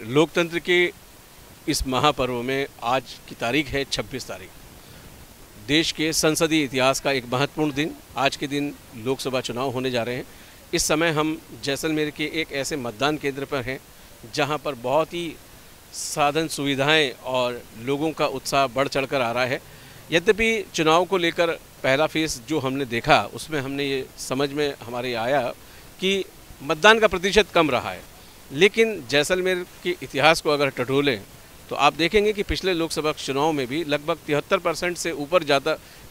लोकतंत्र के इस महापर्व में आज की तारीख है 26 तारीख, देश के संसदीय इतिहास का एक महत्वपूर्ण दिन। आज के दिन लोकसभा चुनाव होने जा रहे हैं। इस समय हम जैसलमेर के एक ऐसे मतदान केंद्र पर हैं जहां पर बहुत ही साधन सुविधाएं और लोगों का उत्साह बढ़ चढ़कर आ रहा है। यद्यपि चुनाव को लेकर पहला फेज़ जो हमने देखा उसमें हमने ये समझ में हमारे आया कि मतदान का प्रतिशत कम रहा है, लेकिन जैसलमेर के इतिहास को अगर टटोलें तो आप देखेंगे कि पिछले लोकसभा चुनाव में भी लगभग 73% से ऊपर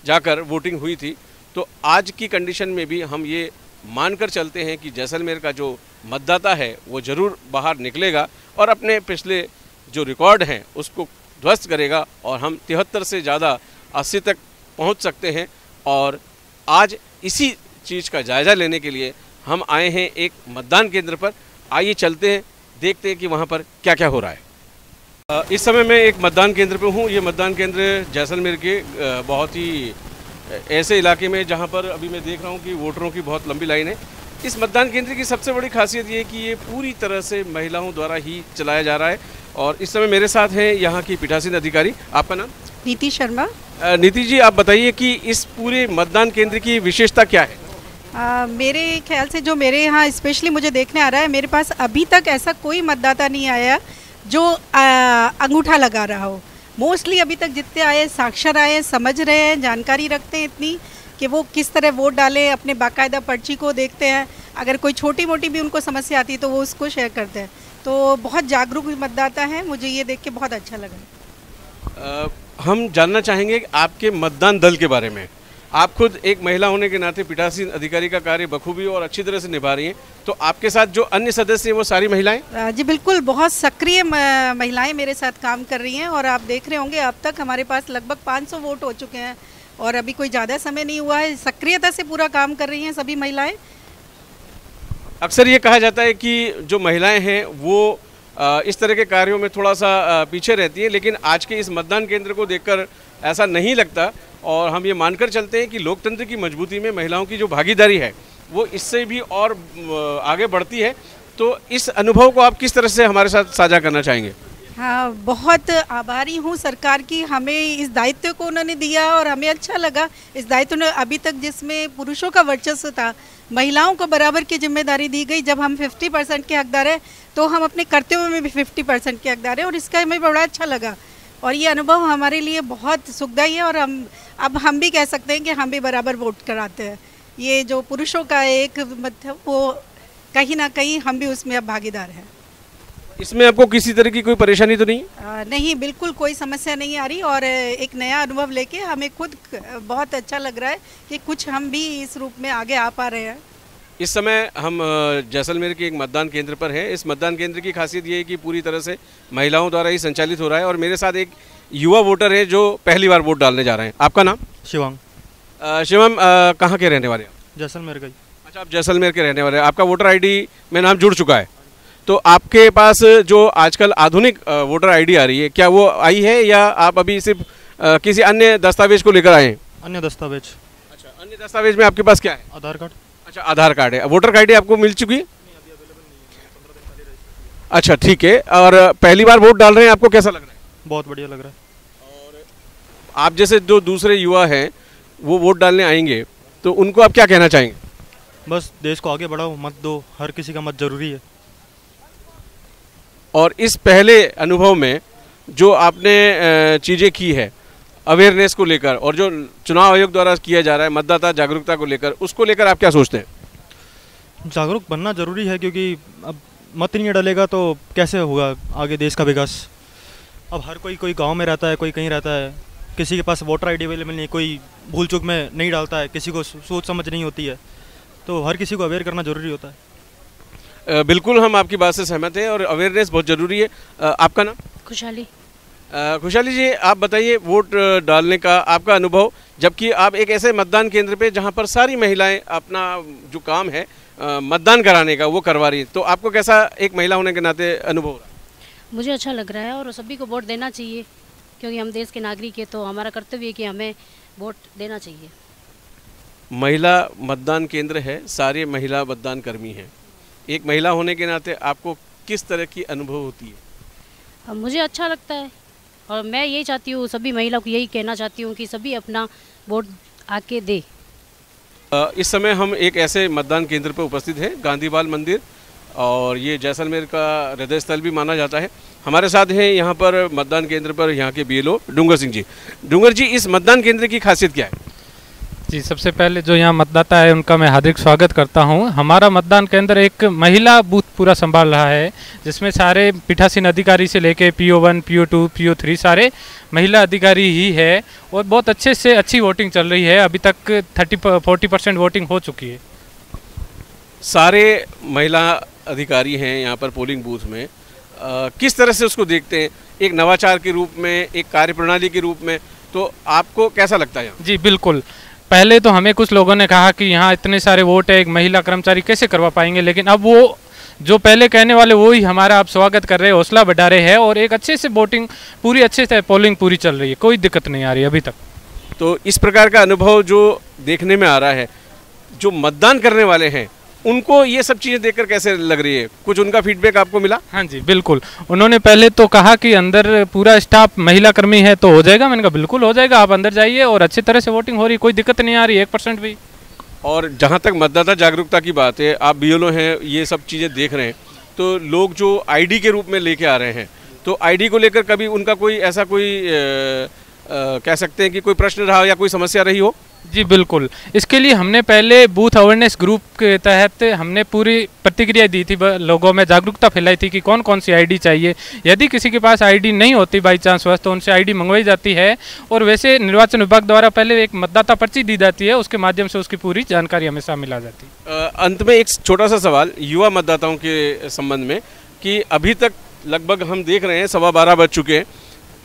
जाकर वोटिंग हुई थी। तो आज की कंडीशन में भी हम ये मानकर चलते हैं कि जैसलमेर का जो मतदाता है वो ज़रूर बाहर निकलेगा और अपने पिछले जो रिकॉर्ड हैं उसको ध्वस्त करेगा और हम 73 से ज़्यादा 80 तक पहुंच सकते हैं। और आज इसी चीज़ का जायज़ा लेने के लिए हम आए हैं एक मतदान केंद्र पर। आइए चलते हैं, देखते हैं कि वहाँ पर क्या क्या हो रहा है। इस समय मैं एक मतदान केंद्र पर हूँ। ये मतदान केंद्र जैसलमेर के बहुत ही ऐसे इलाके में जहाँ पर अभी मैं देख रहा हूँ कि वोटरों की बहुत लंबी लाइन है। इस मतदान केंद्र की सबसे बड़ी खासियत ये है कि ये पूरी तरह से महिलाओं द्वारा ही चलाया जा रहा है। और इस समय मेरे साथ हैं यहाँ की पीठासीन अधिकारी। आपका नाम? नीति शर्मा। नीति जी, आप बताइए कि इस पूरे मतदान केंद्र की विशेषता क्या है? मेरे ख्याल से जो मेरे यहाँ स्पेशली मुझे देखने आ रहा है, मेरे पास अभी तक ऐसा कोई मतदाता नहीं आया जो अंगूठा लगा रहा हो। मोस्टली अभी तक जितने आए साक्षर आए, समझ रहे हैं, जानकारी रखते हैं इतनी कि वो किस तरह वोट डालें, अपने बाकायदा पर्ची को देखते हैं। अगर कोई छोटी मोटी भी उनको समस्या आती है तो वो उसको शेयर करते हैं। तो बहुत जागरूक मतदाता हैं, मुझे ये देख के बहुत अच्छा लगा। हम जानना चाहेंगे आपके मतदान दल के बारे में। आप खुद एक महिला होने के नाते पीठासीन अधिकारी का कार्य बखूबी और अच्छी तरह से निभा रही हैं, तो आपके साथ जो अन्य सदस्य हैं वो सारी महिलाएं? जी बिल्कुल, बहुत सक्रिय महिलाएं मेरे साथ काम कर रही हैं। और आप देख रहे होंगे अब तक हमारे पास लगभग 500 वोट हो चुके हैं और अभी कोई ज़्यादा समय नहीं हुआ है। सक्रियता से पूरा काम कर रही हैं सभी महिलाएं। अक्सर ये कहा जाता है कि जो महिलाएं हैं वो इस तरह के कार्यों में थोड़ा सा पीछे रहती हैं, लेकिन आज के इस मतदान केंद्र को देखकर ऐसा नहीं लगता। और हम ये मानकर चलते हैं कि लोकतंत्र की मजबूती में महिलाओं की जो भागीदारी है वो इससे भी और आगे बढ़ती है। तो इस अनुभव को आप किस तरह से हमारे साथ साझा करना चाहेंगे? हाँ, बहुत आभारी हूँ सरकार की, हमें इस दायित्व को उन्होंने दिया और हमें अच्छा लगा इस दायित्व ने। अभी तक जिसमें पुरुषों का वर्चस्व था, महिलाओं को बराबर की जिम्मेदारी दी गई। जब हम 50% के हकदार हैं तो हम अपने कर्तव्यों में भी 50% के हकदार हैं और इसका हमें बड़ा अच्छा लगा। और ये अनुभव हमारे लिए बहुत सुखदायी है और अब हम भी कह सकते हैं कि हम भी बराबर वोट कराते हैं। ये जो पुरुषों का एक मतलब वो कहीं ना कहीं हम भी उसमें अब भागीदार हैं। इसमें आपको किसी तरह की कोई परेशानी तो नहीं? नहीं, बिल्कुल कोई समस्या नहीं आ रही। और एक नया अनुभव लेके हमें खुद बहुत अच्छा लग रहा है कि कुछ हम भी इस रूप में आगे आ पा रहे हैं। इस समय हम जैसलमेर के एक मतदान केंद्र पर हैं। इस मतदान केंद्र की खासियत ये है कि पूरी तरह से महिलाओं द्वारा ही संचालित हो रहा है। और मेरे साथ एक युवा वोटर है जो पहली बार वोट डालने जा रहे हैं। आपका नाम? शिवांग। शिवम, कहाँ के रहने वाले हैं? जैसलमेर का। अच्छा, आप जैसलमेर के रहने वाले हैं। आपका वोटर आईडी में नाम जुड़ चुका है, तो आपके पास जो आजकल आधुनिक वोटर आईडी आ रही है, क्या वो आई है या आप अभी सिर्फ किसी अन्य दस्तावेज को लेकर आए हैं? अन्य दस्तावेज। अच्छा, अन्य दस्तावेज में आपके पास क्या है? आधार कार्ड। अच्छा, आधार कार्ड है। वोटर आईडी आपको मिल चुकी है? अच्छा, ठीक है। और पहली बार वोट डाल रहे हैं, आपको कैसा लग रहा है? बहुत बढ़िया लग रहा है। और आप जैसे जो दूसरे युवा हैं वो वोट डालने आएंगे तो उनको आप क्या कहना चाहेंगे? बस देश को आगे बढ़ाओ, मत दो, हर किसी का मत जरूरी है। और इस पहले अनुभव में जो आपने चीज़ें की है अवेयरनेस को लेकर और जो चुनाव आयोग द्वारा किया जा रहा है मतदाता जागरूकता को लेकर, उसको लेकर आप क्या सोचते हैं? जागरूक बनना जरूरी है, क्योंकि अब मत नहीं डालेगा तो कैसे होगा आगे देश का विकास। अब हर कोई गांव में रहता है, कोई कहीं रहता है, किसी के पास वोटर आईडी अवेलेबल नहीं, कोई भूल चूक में नहीं डालता है, किसी को सोच समझ नहीं होती है, तो हर किसी को अवेयर करना जरूरी होता है। बिल्कुल, हम आपकी बात से सहमत हैं और अवेयरनेस बहुत ज़रूरी है। आपका नाम? खुशहाली। खुशहाली जी, आप बताइए वोट डालने का आपका अनुभव, जबकि आप एक ऐसे मतदान केंद्र पे जहां पर सारी महिलाएं अपना जो काम है मतदान कराने का वो करवा रही है, तो आपको कैसा एक महिला होने के नाते अनुभव हो रहा है? मुझे अच्छा लग रहा है और सभी को वोट देना चाहिए, क्योंकि हम देश के नागरिक हैं, तो हमारा कर्तव्य है कि हमें वोट देना चाहिए। महिला मतदान केंद्र है, सारे महिला मतदान कर्मी हैं। एक महिला होने के नाते आपको किस तरह की अनुभव होती है? अब मुझे अच्छा लगता है और मैं यही चाहती हूँ, सभी महिलाओं को यही कहना चाहती हूँ कि सभी अपना वोट आके दे। इस समय हम एक ऐसे मतदान केंद्र पर उपस्थित हैं, गांधीबाल मंदिर, और ये जैसलमेर का हृदय स्थल भी माना जाता है। हमारे साथ हैं यहाँ पर मतदान केंद्र पर यहाँ के BLO डूंगर सिंह जी। डूंगर जी, इस मतदान केंद्र की खासियत क्या है? जी, सबसे पहले जो यहाँ मतदाता है उनका मैं हार्दिक स्वागत करता हूँ। हमारा मतदान केंद्र एक महिला बूथ पूरा संभाल रहा है, जिसमें सारे पीठासीन अधिकारी से लेके PO1, PO2, PO3 सारे महिला अधिकारी ही है और बहुत अच्छे से अच्छी वोटिंग चल रही है। अभी तक 40% वोटिंग हो चुकी है। सारे महिला अधिकारी हैं यहाँ पर पोलिंग बूथ में, किस तरह से उसको देखते हैं? एक नवाचार के रूप में, एक कार्यप्रणाली के रूप में, तो आपको कैसा लगता है? जी बिल्कुल, पहले तो हमें कुछ लोगों ने कहा कि यहाँ इतने सारे वोट है, एक महिला कर्मचारी कैसे करवा पाएंगे, लेकिन अब वो जो पहले कहने वाले वो ही हमारा अब स्वागत कर रहे हैं, हौसला बढ़ा रहे हैं और एक अच्छे से वोटिंग पूरी अच्छे से पोलिंग पूरी चल रही है, कोई दिक्कत नहीं आ रही अभी तक। तो इस प्रकार का अनुभव जो देखने में आ रहा है, जो मतदान करने वाले हैं उनको ये सब चीज़ें देखकर कैसे लग रही है? कुछ उनका फीडबैक आपको मिला? हाँ जी बिल्कुल, उन्होंने पहले तो कहा कि अंदर पूरा स्टाफ महिला कर्मी है तो हो जाएगा। मैंने कहा बिल्कुल हो जाएगा, आप अंदर जाइए और अच्छी तरह से वोटिंग हो रही, कोई दिक्कत नहीं आ रही 1% भी। और जहाँ तक मतदाता जागरूकता की बात है, आप BLO हैं, ये सब चीज़ें देख रहे हैं, तो लोग जो ID के रूप में लेके आ रहे हैं, तो ID को लेकर कभी उनका कोई ऐसा कोई कह सकते हैं कि कोई प्रश्न रहा या कोई समस्या रही हो? जी बिल्कुल, इसके लिए हमने पहले बूथ अवेयरनेस ग्रुप के तहत हमने पूरी प्रतिक्रिया दी थी, लोगों में जागरूकता फैलाई थी कि कौन कौन सी ID चाहिए। यदि किसी के पास ID नहीं होती बाई चांस वश, तो उनसे ID मंगवाई जाती है और वैसे निर्वाचन विभाग द्वारा पहले एक मतदाता पर्ची दी जाती है, उसके माध्यम से उसकी पूरी जानकारी हमें सामने आ जाती है। अंत में एक छोटा सा सवाल युवा मतदाताओं के संबंध में कि अभी तक लगभग हम देख रहे हैं 12:15 बज चुके हैं,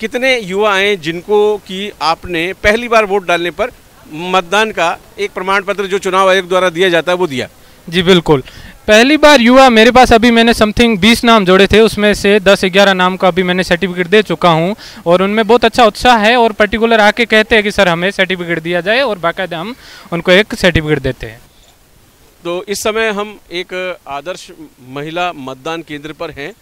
कितने युवा हैं जिनको कि आपने पहली बार वोट डालने पर मतदान का एक प्रमाण पत्र जो चुनाव आयोग द्वारा दिया जाता है वो दिया? जी बिल्कुल, पहली बार युवा मेरे पास अभी मैंने समथिंग 20 नाम जोड़े थे, उसमें से 10-11 नाम का अभी मैंने सर्टिफिकेट दे चुका हूं और उनमें बहुत अच्छा उत्साह है और पर्टिकुलर आके कहते हैं कि सर हमें सर्टिफिकेट दिया जाए और बाकायदा हम उनको एक सर्टिफिकेट देते हैं। तो इस समय हम एक आदर्श महिला मतदान केंद्र पर हैं।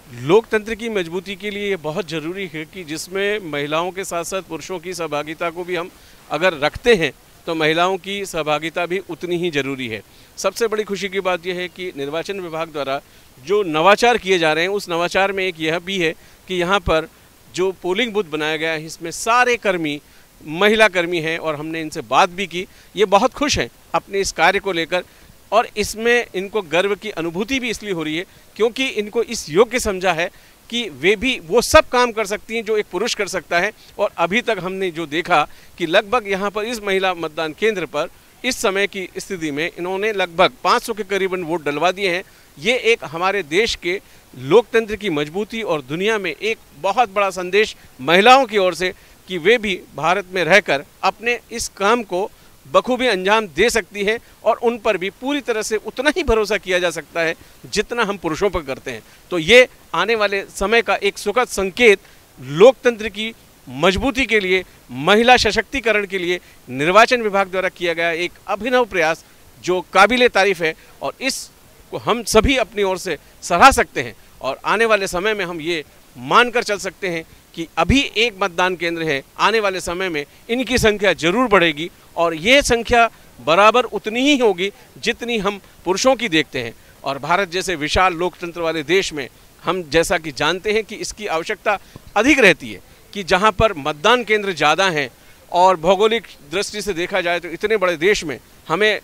लोकतंत्र की मजबूती के लिए ये बहुत ज़रूरी है कि जिसमें महिलाओं के साथ साथ पुरुषों की सहभागिता को भी हम अगर रखते हैं तो महिलाओं की सहभागिता भी उतनी ही ज़रूरी है। सबसे बड़ी खुशी की बात यह है कि निर्वाचन विभाग द्वारा जो नवाचार किए जा रहे हैं, उस नवाचार में एक यह भी है कि यहाँ पर जो पोलिंग बूथ बनाया गया है, इसमें सारे कर्मी महिला कर्मी हैं और हमने इनसे बात भी की। ये बहुत खुश हैं अपने इस कार्य को लेकर और इसमें इनको गर्व की अनुभूति भी इसलिए हो रही है क्योंकि इनको इस योग्य समझा है कि वे भी वो सब काम कर सकती हैं जो एक पुरुष कर सकता है। और अभी तक हमने जो देखा कि लगभग यहाँ पर इस महिला मतदान केंद्र पर इस समय की स्थिति में इन्होंने लगभग 500 के करीबन वोट डलवा दिए हैं। ये एक हमारे देश के लोकतंत्र की मजबूती और दुनिया में एक बहुत बड़ा संदेश महिलाओं की ओर से कि वे भी भारत में रहकर अपने इस काम को बखूबी अंजाम दे सकती है और उन पर भी पूरी तरह से उतना ही भरोसा किया जा सकता है जितना हम पुरुषों पर करते हैं। तो ये आने वाले समय का एक सुखद संकेत लोकतंत्र की मजबूती के लिए, महिला सशक्तिकरण के लिए निर्वाचन विभाग द्वारा किया गया एक अभिनव प्रयास जो काबिले तारीफ है और इसको हम सभी अपनी ओर से सराह सकते हैं। और आने वाले समय में हम ये मानकर चल सकते हैं कि अभी एक मतदान केंद्र है, आने वाले समय में इनकी संख्या जरूर बढ़ेगी और ये संख्या बराबर उतनी ही होगी जितनी हम पुरुषों की देखते हैं। और भारत जैसे विशाल लोकतंत्र वाले देश में हम जैसा कि जानते हैं कि इसकी आवश्यकता अधिक रहती है कि जहां पर मतदान केंद्र ज़्यादा हैं और भौगोलिक दृष्टि से देखा जाए तो इतने बड़े देश में हमें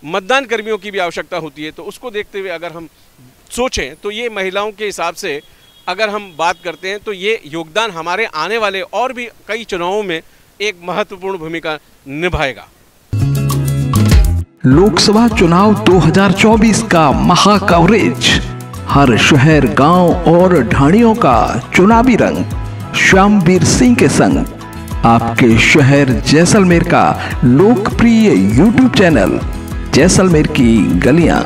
मतदान कर्मियों की भी आवश्यकता होती है। तो उसको देखते हुए अगर हम सोचें तो ये महिलाओं के हिसाब से अगर हम बात करते हैं तो ये योगदान हमारे आने वाले और भी कई चुनावों में एक महत्वपूर्ण भूमिका निभाएगा। लोकसभा चुनाव 2024 का महा कवरेज, हर शहर, गांव और ढाणियों का चुनावी रंग श्यामवीर सिंह के संग आपके शहर जैसलमेर का लोकप्रिय YouTube चैनल जैसलमेर की गलियां।